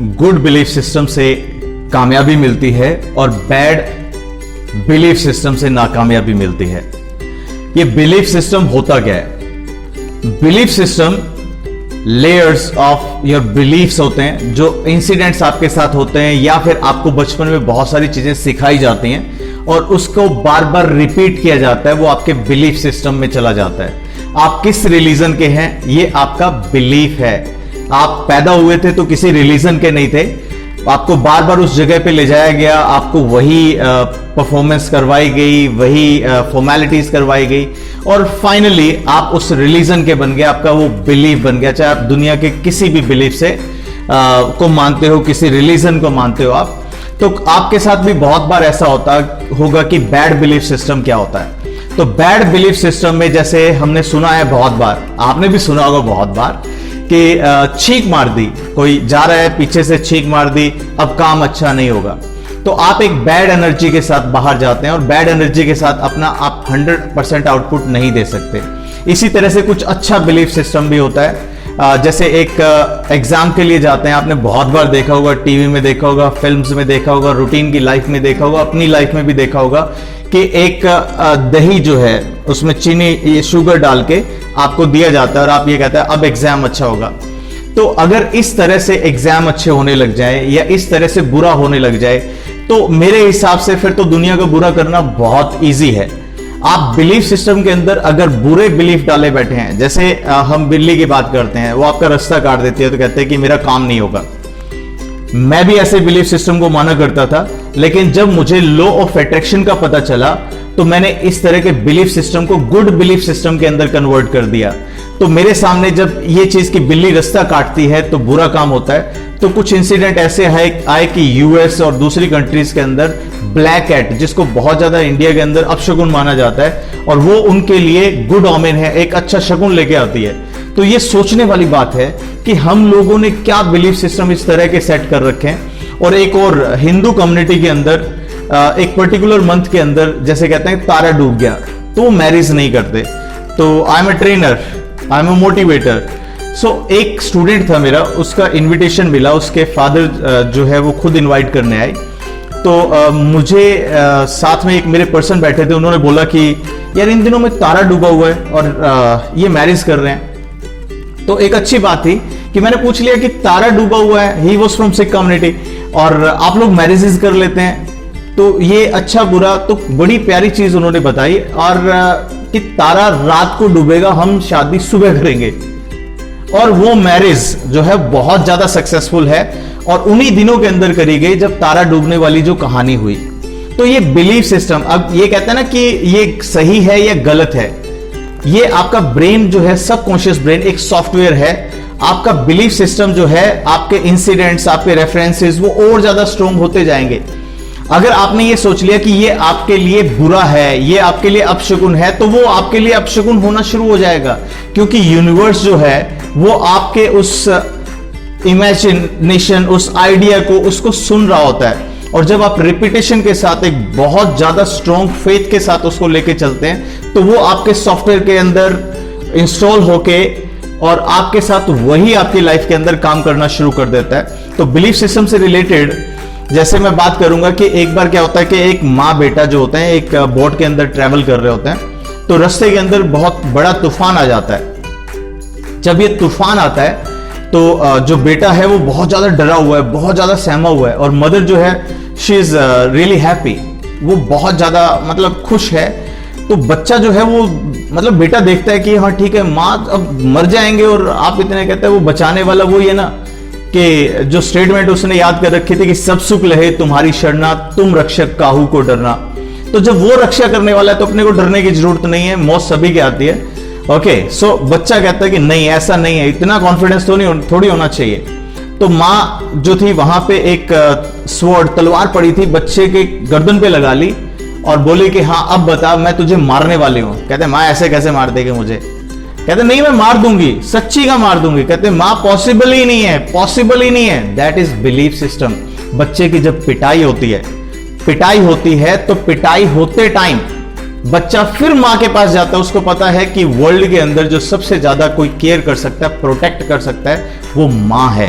Good belief system से कामयाबी मिलती है और बैड बिलीफ सिस्टम से नाकामयाबी मिलती है। ये बिलीफ सिस्टम होता क्या है? Belief system layers of your beliefs होते हैं, जो इंसिडेंट्स आपके साथ होते हैं या फिर आपको बचपन में बहुत सारी चीजें सिखाई जाती हैं और उसको बार बार रिपीट किया जाता है, वो आपके बिलीफ सिस्टम में चला जाता है। आप किस रिलीजन के हैं, ये आपका बिलीफ है। आप पैदा हुए थे तो किसी रिलीजन के नहीं थे, आपको बार बार उस जगह पे ले जाया गया, आपको वही परफॉर्मेंस करवाई गई, वही फॉर्मेलिटीज करवाई गई और फाइनली आप उस रिलीजन के बन गए, आपका वो बिलीफ बन गया। चाहे आप दुनिया के किसी भी बिलीफ से को मानते हो, किसी रिलीजन को मानते हो आप, तो आपके साथ भी बहुत बार ऐसा होगा कि बैड बिलीफ सिस्टम क्या होता है। तो बैड बिलीफ सिस्टम में जैसे हमने सुना है बहुत बार, आपने भी सुना होगा बहुत बार कि छींक मार दी, कोई जा रहा है पीछे से छींक मार दी, अब काम अच्छा नहीं होगा। तो आप एक बैड एनर्जी के साथ बाहर जाते हैं और बैड एनर्जी के साथ अपना आप 100% आउटपुट नहीं दे सकते। इसी तरह से कुछ अच्छा बिलीफ सिस्टम भी होता है। जैसे एक एग्जाम के लिए जाते हैं, आपने बहुत बार देखा होगा, टीवी में देखा होगा, फिल्म्स में देखा होगा, रूटीन की लाइफ में देखा होगा, अपनी लाइफ में भी देखा होगा कि एक दही जो है उसमें चीनी शुगर डाल के आपको दिया जाता है और आप ये कहते हैं अब एग्जाम अच्छा होगा। तो अगर इस तरह से एग्जाम अच्छे होने लग जाए या इस तरह से बुरा होने लग जाए तो मेरे हिसाब से फिर तो दुनिया को बुरा करना बहुत इजी है। आप बिलीफ सिस्टम के अंदर अगर बुरे बिलीफ डाले बैठे हैं, जैसे हम बिल्ली की बात करते हैं, वो आपका रास्ता काट देती है तो कहते हैं कि मेरा काम नहीं होगा। मैं भी ऐसे बिलीफ सिस्टम को माना करता था, लेकिन जब मुझे लॉ ऑफ अट्रैक्शन का पता चला तो मैंने इस तरह के बिलीफ सिस्टम को गुड बिलीफ सिस्टम के अंदर कन्वर्ट कर दिया। तो मेरे सामने जब ये चीज की बिल्ली रास्ता काटती है तो बुरा काम होता है, तो कुछ इंसिडेंट ऐसे आए कि यूएस और दूसरी कंट्रीज के अंदर ब्लैक कैट, जिसको बहुत ज्यादा इंडिया के अंदर अपशगुन माना जाता है, और वो उनके लिए गुड ओमेन है, एक अच्छा शगुन लेके आती है। तो ये सोचने वाली बात है कि हम लोगों ने क्या बिलीफ सिस्टम इस तरह के सेट कर रखे हैं। और एक और हिंदू कम्युनिटी के अंदर एक पर्टिकुलर मंथ के अंदर जैसे कहते हैं तारा डूब गया तो वो मैरिज नहीं करते। तो I am a trainer, I am a motivator. So एक स्टूडेंट था मेरा, उसका इनविटेशन मिला, उसके फादर जो है वो खुद इनवाइट करने आए। तो मुझे साथ में एक मेरे पर्सन बैठे थे, उन्होंने बोला कि यार इन दिनों में तारा डूबा हुआ है और ये मैरिज कर रहे हैं। तो एक अच्छी बात थी कि मैंने पूछ लिया कि तारा डूबा हुआ है, he was from Sikh community, और आप लोग मैरिजेस कर लेते हैं, तो ये अच्छा बुरा। तो बड़ी प्यारी चीज उन्होंने बताई और कि तारा रात को डूबेगा, हम शादी सुबह करेंगे। और वो मैरिज जो है बहुत ज्यादा सक्सेसफुल है और उन्हीं दिनों के अंदर करी गई जब तारा डूबने वाली जो कहानी हुई। तो ये बिलीफ सिस्टम, अब ये कहते हैं ना कि ये सही है या गलत है, ये आपका ब्रेन जो है, सबकॉन्शियस ब्रेन एक सॉफ्टवेयर है। आपका बिलीफ सिस्टम जो है, आपके इंसिडेंट्स, आपके रेफरेंसेस वो और ज्यादा स्ट्रॉन्ग होते जाएंगे। अगर आपने ये सोच लिया कि ये आपके लिए बुरा है, ये आपके लिए अपशगुन है, तो वो आपके लिए अपशगुन होना शुरू हो जाएगा, क्योंकि यूनिवर्स जो है वो आपके उस इमेजिनेशन, उस आइडिया को, उसको सुन रहा होता है। और जब आप रिपीटेशन के साथ, एक बहुत ज्यादा स्ट्रॉन्ग फेथ के साथ उसको लेके चलते हैं, तो वो आपके सॉफ्टवेयर के अंदर इंस्टॉल होके और आपके साथ वही आपकी लाइफ के अंदर काम करना शुरू कर देता है। तो बिलीफ सिस्टम से रिलेटेड जैसे मैं बात करूंगा कि एक बार क्या होता है कि एक माँ बेटा जो होते हैं एक बोट के अंदर ट्रेवल कर रहे होते हैं, तो रास्ते के अंदर बहुत बड़ा तूफान आ जाता है। जब ये तूफान आता है तो जो बेटा है वो बहुत ज्यादा डरा हुआ है, बहुत ज्यादा सहमा हुआ है, और मदर जो है शी इज रियली हैप्पी, वो बहुत ज्यादा मतलब खुश है। तो बच्चा जो है वो मतलब बेटा देखता है कि हाँ ठीक है, माँ अब मर जाएंगे और आप इतने कहते हैं, वो बचाने वाला वो ये ना कि जो स्टेटमेंट उसने याद कर रखी थी कि सब सुख लहे तुम्हारी शरणा, तुम रक्षक काहू को डरना। तो जब वो रक्षा करने वाला है तो अपने को डरने की जरूरत नहीं है, मौत सभी के आती है। ओके, सो बच्चा कहता है कि नहीं ऐसा नहीं है, इतना कॉन्फिडेंस तो नहीं थोड़ी होना चाहिए। तो माँ जो थी वहां पे एक स्वॉर्ड, तलवार पड़ी थी, बच्चे के गर्दन पे लगा ली और बोली कि हाँ अब बता, मैं तुझे मारने वाली हूं। कहते माँ ऐसे कैसे मार देगी मुझे? कहते नहीं मैं मार दूंगी, सच्ची का मार दूंगी। कहते माँ पॉसिबल ही नहीं है, पॉसिबल ही नहीं है। That is belief system. बच्चे की जब पिटाई होती है तो पिटाई होते टाइम बच्चा फिर मां के पास जाता है, उसको पता है कि वर्ल्ड के अंदर जो सबसे ज्यादा कोई केयर कर सकता है, प्रोटेक्ट कर सकता है, वो मां है।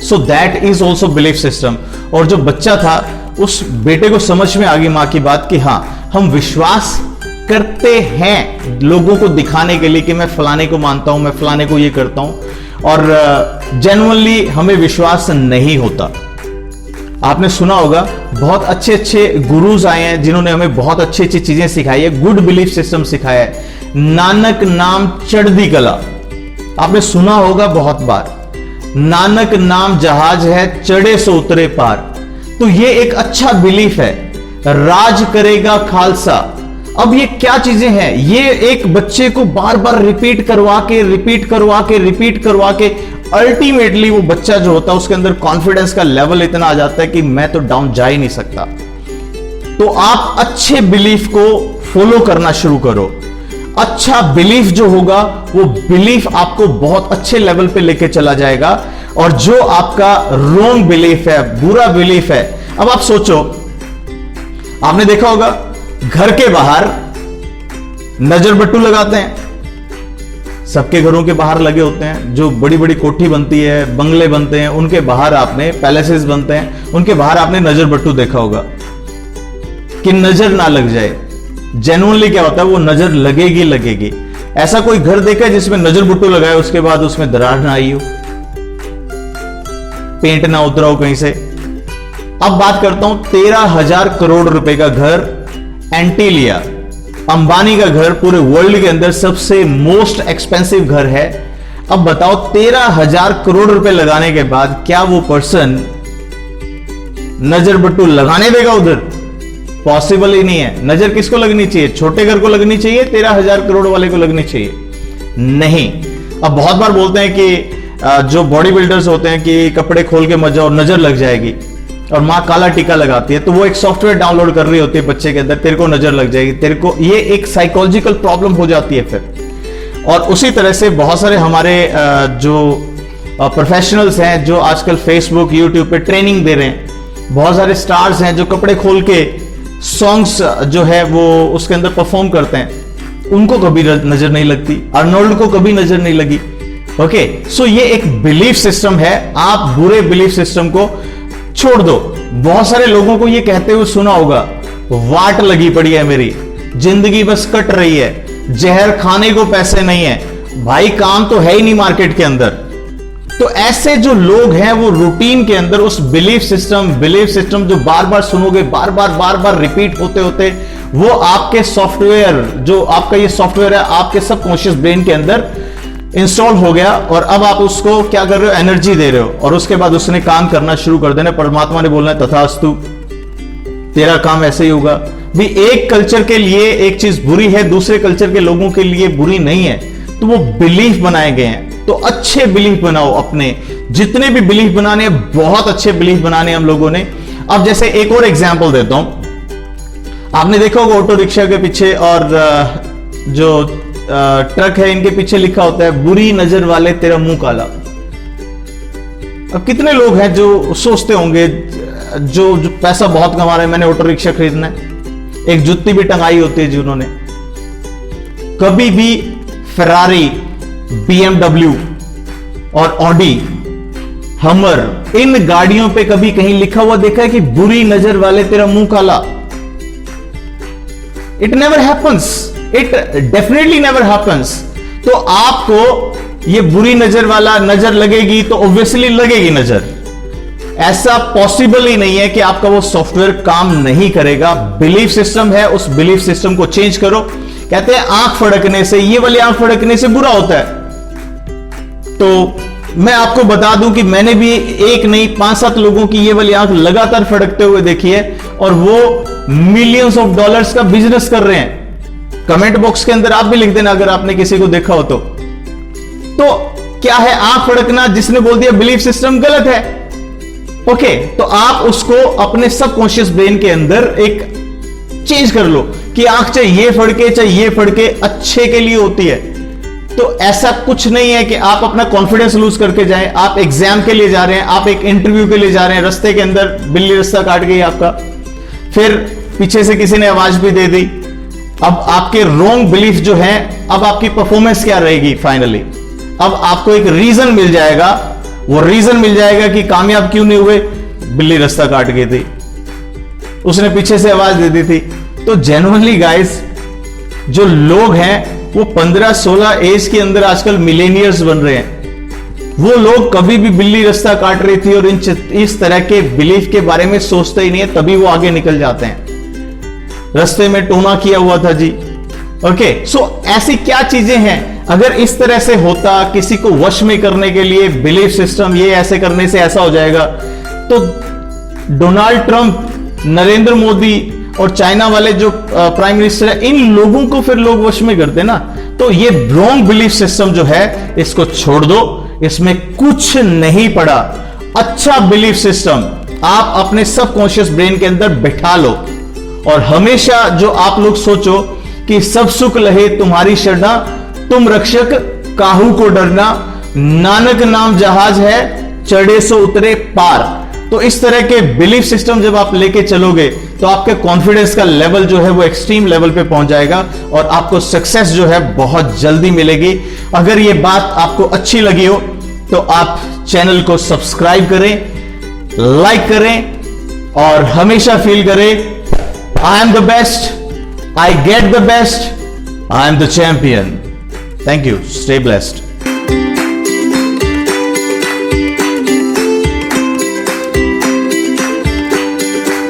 So that is also belief system. और जो बच्चा था उस बेटे को समझ में आ गई मां की बात कि हाँ, हम विश्वास करते हैं लोगों को दिखाने के लिए कि मैं फलाने को मानता हूं, मैं फलाने को ये करता हूं, और जेन्युइनली हमें विश्वास नहीं होता। आपने सुना होगा बहुत अच्छे अच्छे गुरुज आए हैं जिन्होंने हमें बहुत अच्छी अच्छी चीजें सिखाई है, गुड बिलीफ सिस्टम सिखाया है। नानक नाम चढ़दी कला, आपने सुना होगा बहुत बार। नानक नाम जहाज है, चढ़े सो उतरे पार। तो ये एक अच्छा बिलीफ है। राज करेगा खालसा। अब ये क्या चीजें हैं? ये एक बच्चे को बार बार रिपीट करवा के अल्टीमेटली वो बच्चा जो होता है उसके अंदर कॉन्फिडेंस का लेवल इतना आ जाता है कि मैं तो डाउन जा ही नहीं सकता। तो आप अच्छे बिलीफ को फॉलो करना शुरू करो। अच्छा बिलीफ जो होगा वो बिलीफ आपको बहुत अच्छे लेवल पे लेके चला जाएगा। और जो आपका रॉन्ग बिलीफ है, बुरा बिलीफ है, अब आप सोचो, आपने देखा होगा घर के बाहर नजर बट्टू लगाते हैं, सबके घरों के बाहर लगे होते हैं। जो बड़ी बड़ी कोठी बनती है, बंगले बनते हैं, उनके बाहर आपने, पैलेसेस बनते हैं, उनके बाहर आपने नजर बट्टू देखा होगा कि नजर ना लग जाए। जेन्युइनली क्या होता है, वो नजर लगेगी। ऐसा कोई घर देखा है जिसमें नजर बट्टू लगाए उसके बाद उसमें दरार ना आई हो, पेंट ना उतरा हो कहीं से? अब बात करता हूं 13,000 करोड़ रुपए का घर, एंटीलिया, अंबानी का घर पूरे वर्ल्ड के अंदर सबसे मोस्ट एक्सपेंसिव घर है। अब बताओ 13,000 करोड़ रुपए लगाने के बाद क्या वो पर्सन नजर बट्टू लगाने देगा उधर? पॉसिबल ही नहीं है। नजर किसको लगनी चाहिए? छोटे घर को लगनी चाहिए, 13,000 करोड़ वाले को लगनी चाहिए? नहीं। अब बहुत बार बोलते हैं कि जो बॉडी बिल्डर्स होते हैं कि कपड़े खोल के मत जाओ, नजर लग जाएगी, और मां काला टीका लगाती है, तो वो एक सॉफ्टवेयर डाउनलोड कर रही होती है बच्चे के अंदर, तेरे को नजर लग जाएगी, तेरे को, ये एक साइकोलॉजिकल प्रॉब्लम हो जाती है फिर। और उसी तरह से बहुत सारे हमारे जो प्रोफेशनल्स हैं जो आजकल फेसबुक यूट्यूब पे ट्रेनिंग दे रहे हैं, बहुत सारे स्टार्स हैं जो कपड़े खोल के सॉन्ग्स जो है वो उसके अंदर परफॉर्म करते हैं, उनको कभी नजर नहीं लगती। अर्नोल्ड को कभी नजर नहीं लगी। ओके, सो ये एक बिलीफ सिस्टम है। आप बुरे बिलीफ सिस्टम को छोड़ दो। बहुत सारे लोगों को ये कहते हुए सुना होगा, वाट लगी पड़ी है मेरी, जिंदगी बस कट रही है, जहर खाने को पैसे नहीं है। भाई काम तो है ही नहीं मार्केट के अंदर। तो ऐसे जो लोग हैं वो रूटीन के अंदर उस बिलीफ सिस्टम जो बार बार सुनोगे, बार बार रिपीट होते होते वो आपके सॉफ्टवेयर, जो आपका ये सॉफ्टवेयर है आपके सबकॉन्शियस ब्रेन के अंदर इंस्टॉल हो गया, और अब आप उसको क्या कर रहे हो? एनर्जी दे रहे हो, और उसके बाद उसने काम करना शुरू कर देना। परमात्मा ने बोलना है तथास्तु, तेरा काम ऐसे ही होगा। भी एक कल्चर के लिए एक चीज बुरी है, दूसरे कल्चर के लोगों के लिए बुरी नहीं है, तो वो बिलीफ बनाए गए हैं। तो अच्छे बिलीफ बनाओ अपने, जितने भी बिलीफ बनाने हैं बहुत अच्छे बिलीफ बनाने हम लोगों ने। अब जैसे एक और एग्जाम्पल देता हूं, आपने देखा होगा ऑटो रिक्शा के पीछे और जो ट्रक है इनके पीछे लिखा होता है, बुरी नजर वाले तेरा मुंह काला। अब कितने लोग हैं जो सोचते होंगे जो पैसा बहुत कमा रहे हैं, मैंने ऑटो रिक्शा खरीदना है, एक जुत्ती भी टंगाई होती है जिन्होंने। कभी भी फेरारी, BMW और ऑडी, हमर, इन गाड़ियों पे कभी कहीं लिखा हुआ देखा है कि बुरी नजर वाले तेरा मुंह काला? It never happens, it definitely never happens. तो आपको ये बुरी नजर वाला नजर लगेगी तो ऑब्वियसली लगेगी नजर। ऐसा पॉसिबल ही नहीं है कि आपका वो सॉफ्टवेयर काम नहीं करेगा। बिलीफ सिस्टम है, उस बिलीफ सिस्टम को चेंज करो। कहते हैं आंख फड़कने से, ये वाली आंख फड़कने से बुरा होता है। तो मैं आपको बता दूं कि मैंने भी एक नहीं 5-7 लोगों की ये वाली आंख लगातार फड़कते हुए देखी है, और वो मिलियंस ऑफ डॉलर्स का बिजनेस कर रहे हैं। कमेंट बॉक्स के अंदर आप भी लिख देना अगर आपने किसी को देखा हो तो। क्या है आंख फड़कना? जिसने बोल दिया बिलीफ सिस्टम गलत है। ओके, तो आप उसको अपने सबकॉन्शियस ब्रेन के अंदर एक चेंज कर लो कि आंख चाहे ये फड़के अच्छे के लिए होती है। तो ऐसा कुछ नहीं है कि आप अपना कॉन्फिडेंस लूज करके जाएं। आप एग्जाम के लिए जा रहे हैं, आप एक इंटरव्यू के लिए जा रहे हैं, रास्ते के अंदर बिल्ली रास्ता काट गई आपका, फिर पीछे से किसी ने आवाज भी दे दी। अब आपके रॉन्ग बिलीफ जो है, अब आपकी परफॉर्मेंस क्या रहेगी फाइनली? अब आपको एक रीजन मिल जाएगा वो रीजन मिल जाएगा कि कामयाब क्यों नहीं हुए। बिल्ली रास्ता काट गई थी, उसने पीछे से आवाज दे दी थी। तो जेन्युइनली गाइस, जो लोग हैं वो 15-16 एज के अंदर आजकल मिलेनियर्स बन रहे हैं, वो लोग कभी भी बिल्ली रास्ता काट रही थी और इस तरह के बिलीफ के बारे में सोचते ही नहीं है, तभी वो आगे निकल जाते हैं। रास्ते में टोना किया हुआ था जी। ओके, सो ऐसी क्या चीजें हैं, अगर इस तरह से होता, किसी को वश में करने के लिए बिलीफ सिस्टम, ये ऐसे करने से ऐसा हो जाएगा, तो डोनाल्ड ट्रंप, नरेंद्र मोदी और चाइना वाले जो प्राइम मिनिस्टर है, इन लोगों को फिर लोग वश में करते ना। तो ये रॉन्ग बिलीफ सिस्टम जो है, इसको छोड़ दो, इसमें कुछ नहीं पड़ा। अच्छा बिलीफ सिस्टम आप अपने सबकॉन्शियस ब्रेन के अंदर बिठा लो, और हमेशा जो आप लोग सोचो कि सब सुख लहे तुम्हारी शरणा, तुम रक्षक काहू को डरना, नानक नाम जहाज है चढ़े सो उतरे पार। तो इस तरह के बिलीफ सिस्टम जब आप लेके चलोगे तो आपके कॉन्फिडेंस का लेवल जो है वो एक्सट्रीम लेवल पे पहुंच जाएगा और आपको सक्सेस जो है बहुत जल्दी मिलेगी। अगर ये बात आपको अच्छी लगी हो तो आप चैनल को सब्सक्राइब करें, लाइक करें और हमेशा फील करें I am the best, I get the best, I am the champion. Thank you. Stay blessed.